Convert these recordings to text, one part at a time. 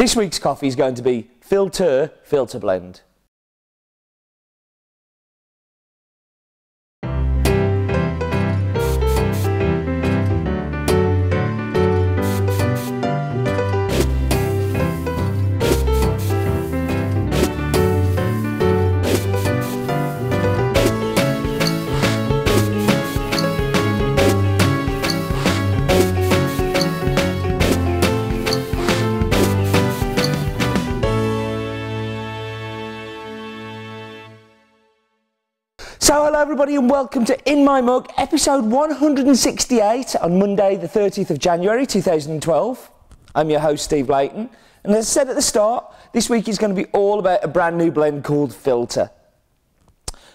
This week's coffee is going to be Filter Filter Blend. So hello everybody and welcome to In My Mug, episode 168 on Monday the 30th of January 2012. I'm your host Steve Layton, and as I said at the start, this week is going to be all about a brand new blend called Filter.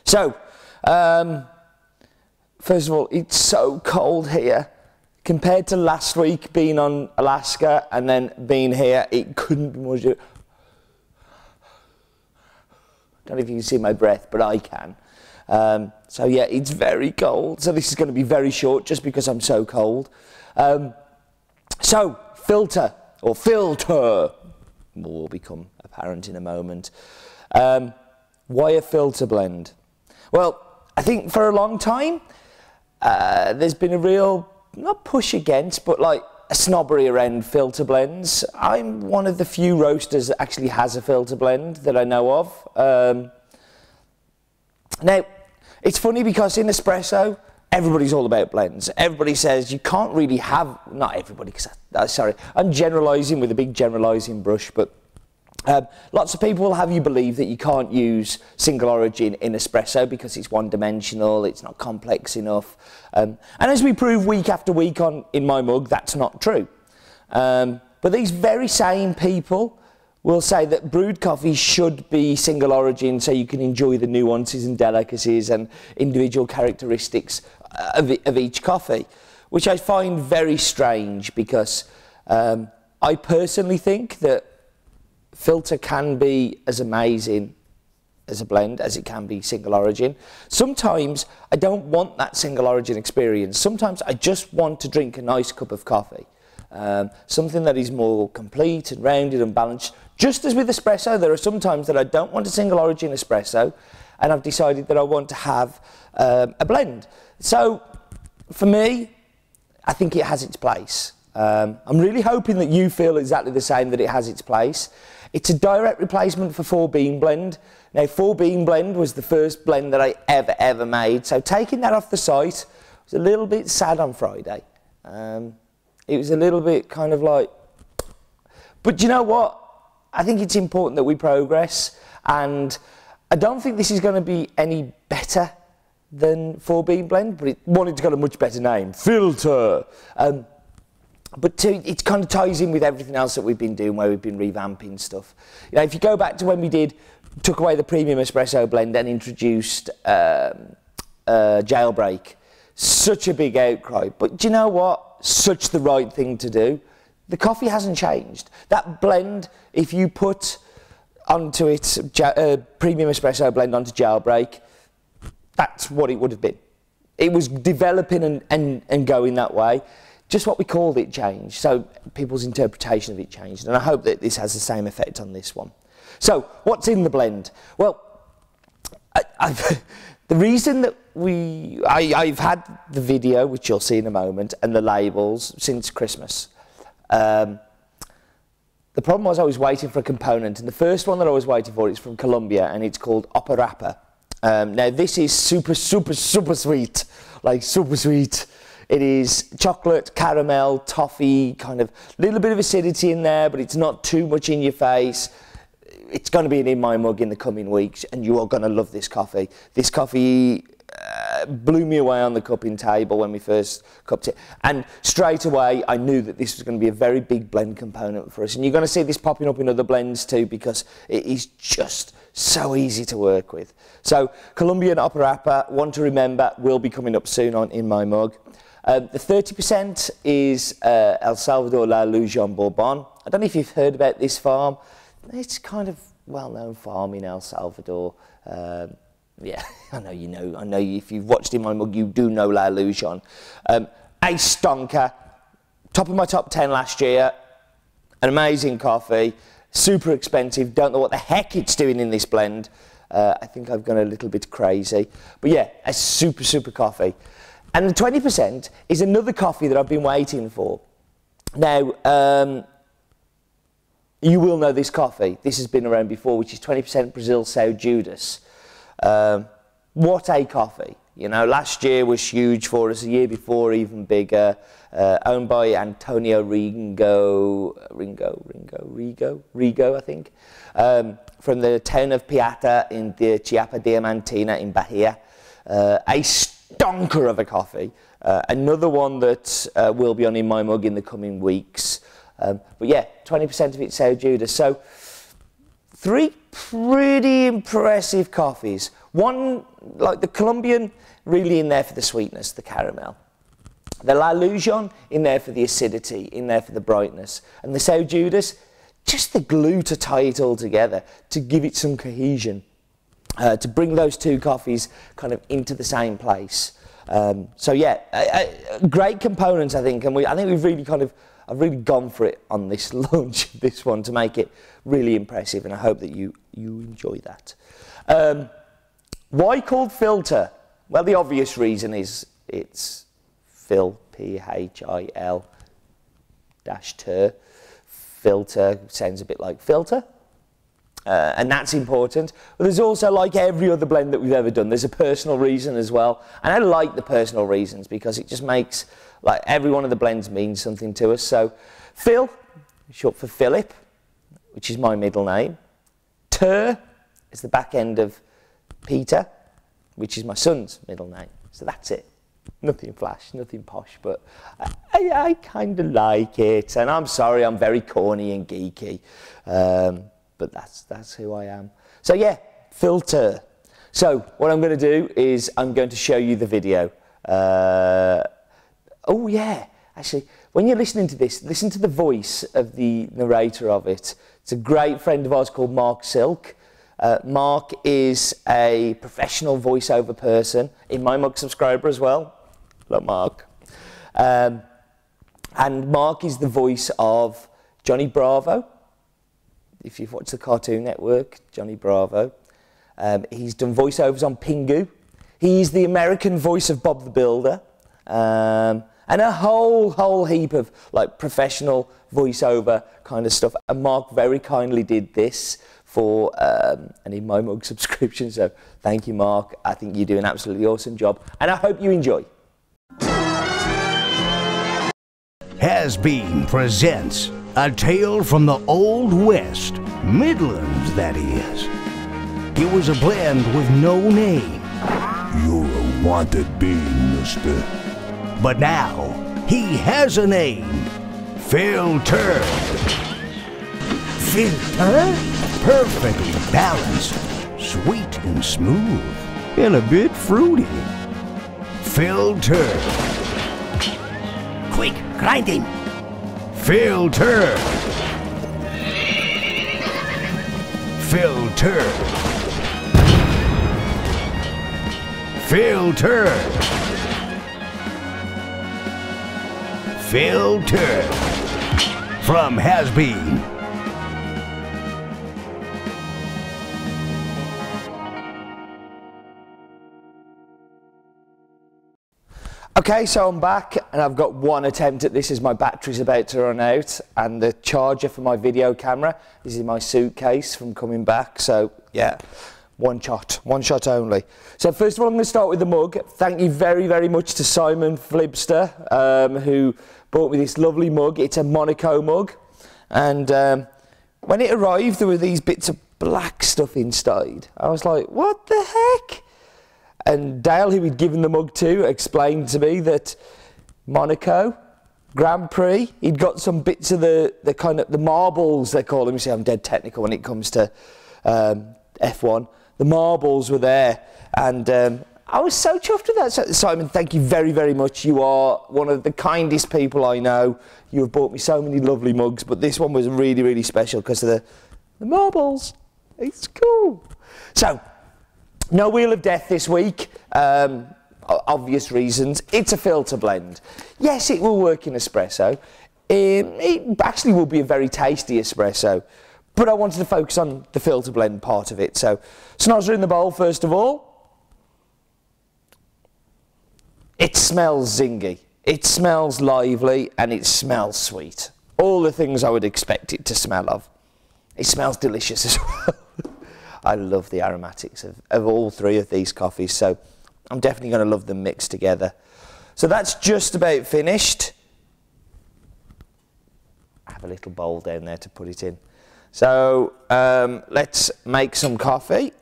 So, first of all, it's so cold here. Compared to last week being on Alaska and then being here, it couldn't be more... I don't know if you can see my breath, but I can. So yeah, it's very cold. So this is going to be very short just because I'm so cold. So filter will become apparent in a moment. Why a filter blend? Well, I think for a long time there's been a real, not push against, but like a snobbery around filter blends. I'm one of the few roasters that actually has a filter blend that I know of. Now, it's funny because in espresso, everybody's all about blends. Everybody says you can't really have, not everybody, sorry, I'm generalising with a big generalising brush, but lots of people will have you believe that you can't use single origin in espresso because it's one-dimensional, it's not complex enough. And as we prove week after week on In My Mug, that's not true. But these very same people will say that brewed coffee should be single origin so you can enjoy the nuances and delicacies and individual characteristics of each coffee, which I find very strange because I personally think that filter can be as amazing as a blend as it can be single origin. Sometimes I don't want that single origin experience. Sometimes I just want to drink a nice cup of coffee. Something that is more complete and rounded and balanced. Just as with espresso, there are some times that I don't want a single origin espresso, and I've decided that I want to have a blend. So, for me, I think it has its place. I'm really hoping that you feel exactly the same, that it has its place. It's a direct replacement for 4-bean blend. Now, 4-bean blend was the first blend that I ever made, so taking that off the site was a little bit sad on Friday. It was a little bit kind of like, but you know what? I think it's important that we progress, and I don't think this is going to be any better than 4-bean blend, but it's got a much better name, Filter. But two, it kind of ties in with everything else that we've been doing, where we've been revamping stuff. You know, if you go back to when we took away the premium espresso blend and introduced Jailbreak, such a big outcry. But do you know what? Such the right thing to do. The coffee hasn't changed. That blend, if you put onto it premium espresso blend onto Jailbreak, that's what it would have been. It was developing and going that way. Just what we called it changed. So people's interpretation of it changed. And I hope that this has the same effect on this one. So what's in the blend? Well, the reason that I've had the video, which you'll see in a moment, and the labels since Christmas. The problem was I was waiting for a component, and the first one that I was waiting for is from Colombia, and it's called Oparapa. Now this is super sweet, like super sweet. It is chocolate, caramel, toffee, kind of little bit of acidity in there, but it's not too much in your face. It's going to be an In My Mug in the coming weeks, and you are going to love this coffee. This coffee blew me away on the cupping table when we first cupped it, and straight away I knew that this was going to be a very big blend component for us, and you're going to see this popping up in other blends too because it is just so easy to work with. So Colombian Oparapa, one to remember, will be coming up soon on In My Mug. The 30% is El Salvador La Lujan Bourbon. I don't know if you've heard about this farm. It's kind of well-known farm in El Salvador. Yeah, I know if you've watched In My Mug, you do know La Lujan. A stonker, top of my top 10 last year, an amazing coffee. super expensive, don't know what the heck it's doing in this blend. I think I've gone a little bit crazy. But yeah, a super, super coffee. And the 20% is another coffee that I've been waiting for. Now, you will know this coffee. This has been around before, which is 20% Brazil São Judas. What a coffee. You know, last year was huge for us, the year before even bigger. Owned by Antonio Rigo, I think, from the town of Piata in the Chiapa Diamantina in Bahia. A stonker of a coffee. Another one that will be on in my mug in the coming weeks. But yeah, 20% of it's São Judas. So, 3 pretty impressive coffees. One, like the Colombian, really in there for the sweetness, the caramel. The La Lujon, in there for the acidity, in there for the brightness. And the São Judas, just the glue to tie it all together, to give it some cohesion. To bring those 2 coffees kind of into the same place. So yeah, great components, I think. And I think we've really I've really gone for it on this launch, this one, to make it really impressive, and I hope that you enjoy that. Why called filter? Well, the obvious reason is it's Phil, P-H-I-L dash ter. Filter sounds a bit like filter, and that's important. But there's also, like every other blend that we've ever done, there's a personal reason as well, and I like the personal reasons because it just makes, like, every one of the blends means something to us. So, Phil, short for Philip, which is my middle name. Ter is the back end of Peter, which is my son's middle name. So that's it. Nothing flash, nothing posh, but I kind of like it. And I'm sorry, I'm very corny and geeky, but that's who I am. So yeah, filter. So what I'm going to do is I'm going to show you the video. Oh yeah, actually, when you're listening to this, listen to the voice of the narrator of it. It's a great friend of ours called Mark Silk. Mark is a professional voiceover person, in my mug subscriber as well. Hello, Mark. And Mark is the voice of Johnny Bravo. If you've watched the Cartoon Network, Johnny Bravo. He's done voiceovers on Pingu. He's the American voice of Bob the Builder. And a whole heap of like professional voiceover kind of stuff. And Mark very kindly did this for an In My Mug subscription. So thank you, Mark. I think you do an absolutely awesome job. And I hope you enjoy. Has Been presents a tale from the Old West, Midlands that is. It was a blend with no name. You're a wanted being, mister. But now, he has a name. Filter. Filter? Perfectly balanced, sweet and smooth, and a bit fruity. Filter. Quick, grind him. Filter. Filter. Filter. Filter. From Has Been. Okay, so I'm back and I've got one attempt at this as my battery's about to run out, and the charger for my video camera is in my suitcase from coming back. So yeah, one shot only. So first of all, I'm going to start with the mug. Thank you very, very much to Simon Flibster, who bought me this lovely mug. It's a Monaco mug, and when it arrived there were these bits of black stuff inside. I was like, what the heck? And Dale, who he'd given the mug to, explained to me that Monaco Grand Prix, he'd got some bits of the kind of the marbles, they call them. You see, I'm dead technical when it comes to F1. The marbles were there, and I was so chuffed with that. So, Simon, thank you very, very much. You are one of the kindest people I know. You have bought me so many lovely mugs, but this one was really, really special because of the marbles. It's cool. So, no Wheel of Death this week, obvious reasons. It's a filter blend. Yes, it will work in espresso. It actually will be a very tasty espresso, but I wanted to focus on the filter blend part of it. So snozzer in the bowl first of all. It smells zingy, it smells lively, and it smells sweet. All the things I would expect it to smell of. It smells delicious as well. I love the aromatics of all three of these coffees, so I'm definitely going to love them mixed together. So that's just about finished. I have a little bowl down there to put it in. So let's make some coffee.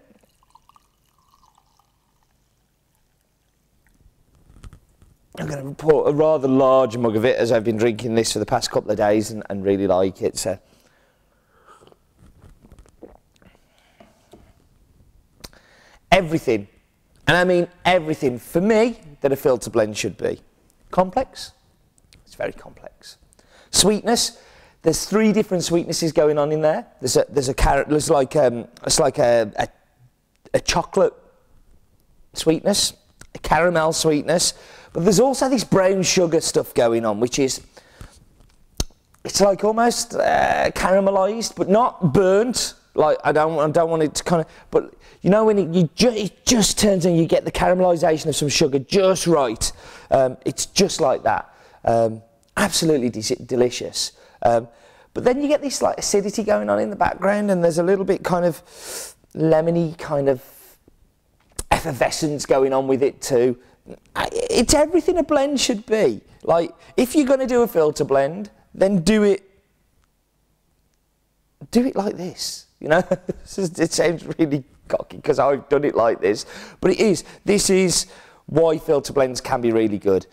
I'm going to pour a rather large mug of it, as I've been drinking this for the past couple of days and really like it. So everything, and I mean everything, for me, that a filter blend should be. Complex? It's very complex. Sweetness? There's 3 different sweetnesses going on in there. There's like a chocolate sweetness, a caramel sweetness, but there's also this brown sugar stuff going on, which is, it's like almost caramelized, but not burnt. Like I don't want it to kind of, but you know when it just turns and you get the caramelization of some sugar just right. It's just like that. Absolutely delicious. But then you get this like acidity going on in the background, and there's a little bit kind of lemony kind of effervescence going on with it too. It's everything a blend should be. Like, if you're going to do a filter blend, then do it like this. You know, it sounds really cocky because I've done it like this, but it is. This is why filter blends can be really good.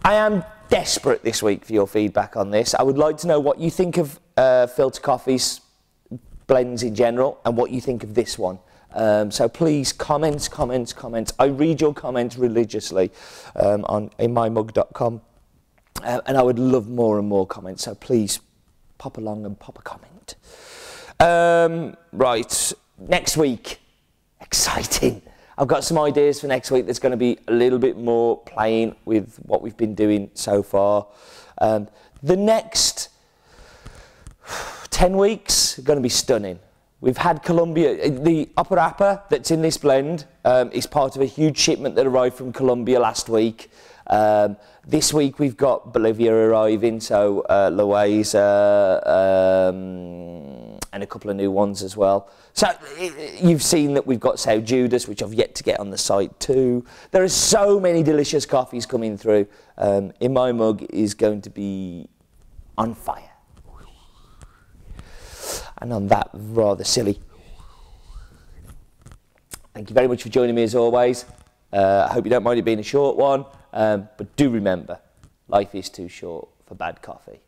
I am desperate this week for your feedback on this. I would like to know what you think of filter coffees, blends in general, and what you think of this one. So please comments. I read your comments religiously on inmymug.com, and I would love more and more comments. So please pop along and pop a comment. Right, next week, exciting. I've got some ideas for next week that's going to be a little bit more playing with what we've been doing so far. The next 10 weeks are going to be stunning. We've had Colombia, the Upper Appa that's in this blend is part of a huge shipment that arrived from Colombia last week. This week we've got Bolivia arriving, so Loaiza, and a couple of new ones as well. So you've seen that we've got Sao Judas, which I've yet to get on the site too. There are so many delicious coffees coming through. In My Mug is going to be on fire. And on that rather silly, thank you very much for joining me as always. I hope you don't mind it being a short one, but do remember, life is too short for bad coffee.